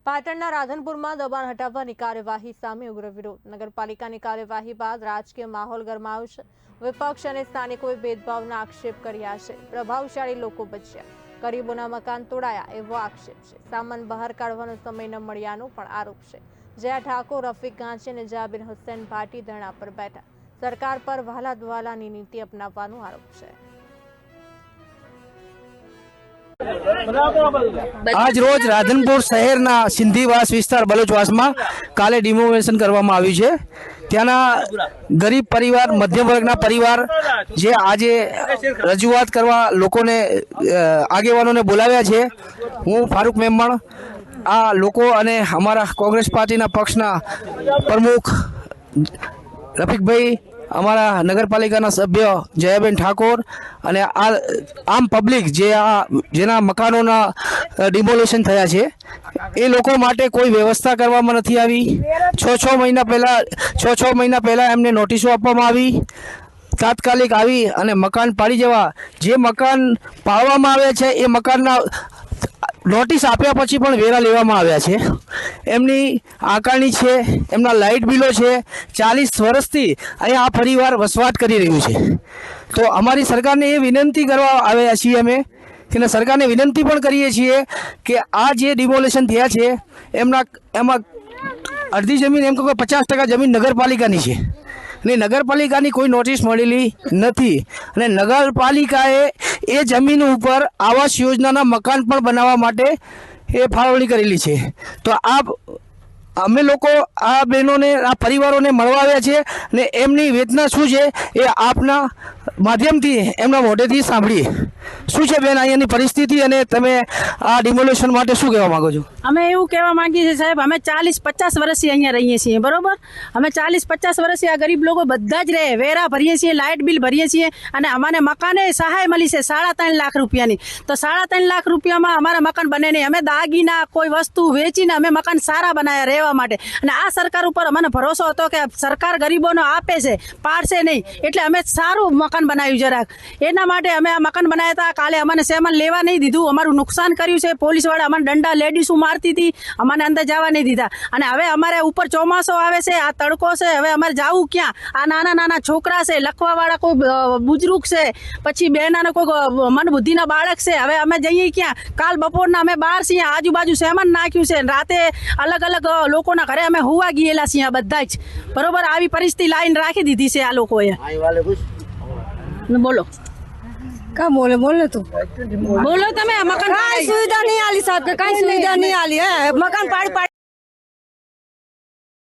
પાટણના રાધનપુરમાં દબાણ હટાવવાની કાર્યવાહી સામે ઉગ્ર વિરોધ। નગરપાલિકાની કાર્યવાહી બાદ રાજકીય માહોલ ગરમાયો છે। વિપક્ષ અને સ્થાનિકોએ ભેદભાવના આક્ષેપ કર્યા છે। પ્રભાવશાળી લોકો બચ્યા, ગરીબોના મકાન તોડાયા એવો આક્ષેપ છે। સામાન બહાર કાઢવાનો સમય ન મળ્યાનો પણ આરોપ છે। જયા ઠાકોર, રફીક ગાંચી અને જાબીર હુસૈન ભાટી ધરણા પર બેઠા। સરકાર પર વહાલા દ્વાલાની નીતિ અપનાવવાનો આરોપ છે। આજ રોજ રાધનપુર શહેરના સિંધીવાસ વિસ્તાર બલોચવાસમાં કાલે ડિમોલેશન કરવામાં આવ્યું છે। ત્યાંના ગરીબ પરિવાર, મધ્યમ વર્ગના પરિવાર જે આજે રજૂઆત કરવા લોકોને આગેવાનોને બોલાવ્યા છે। હું ફારૂક મેમણ આ લોકો અને અમારા કોંગ્રેસ પાર્ટીના પક્ષના પ્રમુખ રફીકભાઈ, અમારા નગરપાલિકાના સભ્ય જયાબેન ઠાકોર અને આ આમ પબ્લિક જેના મકાનોના ડિમોલેશન થયા છે એ લોકો માટે કોઈ વ્યવસ્થા કરવામાં નથી આવી। છ મહિના પહેલાં એમને નોટિસો આપવામાં આવી। તાત્કાલિક આવી અને મકાન પાડી જવા, જે મકાન પાડવામાં આવ્યા છે એ મકાનના નોટિસ આપ્યા પછી પણ વેરા લેવામાં આવ્યા છે। એમની આકારણી છે, એમના લાઇટ બિલો છે। 40 વર્ષથી અહીંયા આ પરિવાર વસવાટ કરી રહ્યું છે। તો અમારી સરકારને એ વિનંતી કરવા આવ્યા છીએ અમે કે સરકારને વિનંતી પણ કરીએ છીએ કે આ જે ડિમોલેશન થયા છે એમાં અડધી જમીન, એમ કહો કે 50% જમીન નગરપાલિકાની છે અને નગરપાલિકાની કોઈ નોટિસ મળેલી નથી અને નગરપાલિકાએ એ જમીન ઉપર આવાસ યોજનાના મકાન પણ બનાવવા માટે એ ફાળવણી કરેલી છે। તો અમે લોકો આ બહેનોને, આ પરિવારોને મળવા આવ્યા છે અને એમની વેદના શું છે એ આપના માધ્યમથી એમના મોઢેથી સાંભળીએ। શું છે બેન અહીંયાની પરિસ્થિતિ અને તમે આ ડિમોલેશન માટે શું કહેવા માંગો છો? અમે એવું કહેવા માંગીએ છીએ સાહેબ, અમે 40-50 વર્ષથી અહીંયા રહીએ છીએ, બરોબર? અમે 40-50 વર્ષથી આ ગરીબ લોકો બધા જ રહે, વેરા ભરીએ છીએ, લાઇટ બિલ ભરીએ છીએ અને અમારે મકાને સહાય મળી છે 3.5 લાખ રૂપિયાની। તો 3.5 લાખ રૂપિયામાં અમારા મકાન બને નહીં। અમે દાગીના કોઈ વસ્તુ વેચીને અમે મકાન સારા બનાવ્યા રહેવા માટે અને આ સરકાર ઉપર અમને ભરોસો હતો કે સરકાર ગરીબોનો આપે છે, પાડશે નહીં, એટલે અમે સારું મકાન બનાવ્યું જરાક। એના માટે અમે આ મકાન બનાવ્યા હતા। કાલે અમને સામાન લેવા નહીં દીધું, અમારું નુકસાન કર્યું છે। પોલીસવાળા અમને દંડા લેડીઝો મારતી હતી, અમને અંદર જવા નહીં દીધા અને હવે અમારે ઉપર ચોમાસો આવે છે, આ તડકો છે, હવે અમારે જવું ક્યાં? આ નાના નાના છોકરા છે, લખવાવાળા કોઈ બુજુર્ગ છે, પછી બેનાનો કોઈ મનબુદ્ધિના બાળક છે, હવે અમે જઈએ ક્યાં? કાલ બપોરના અમે બહાર છીએ, આજુબાજુ સામાન નાખ્યું છે, રાતે અલગ અલગ લોકોના ઘરે અમે હુવા ગયેલા છીએ બધા જ, બરોબર? આવી પરિસ્થિતિ લાઈન રાખી દીધી છે આ લોકોએ। બોલો क्या बोले तू बोलो तमे मकान सुविधा नहीं आली साहब के, कहीं सुविधा नहीं आली है। मकान पाड़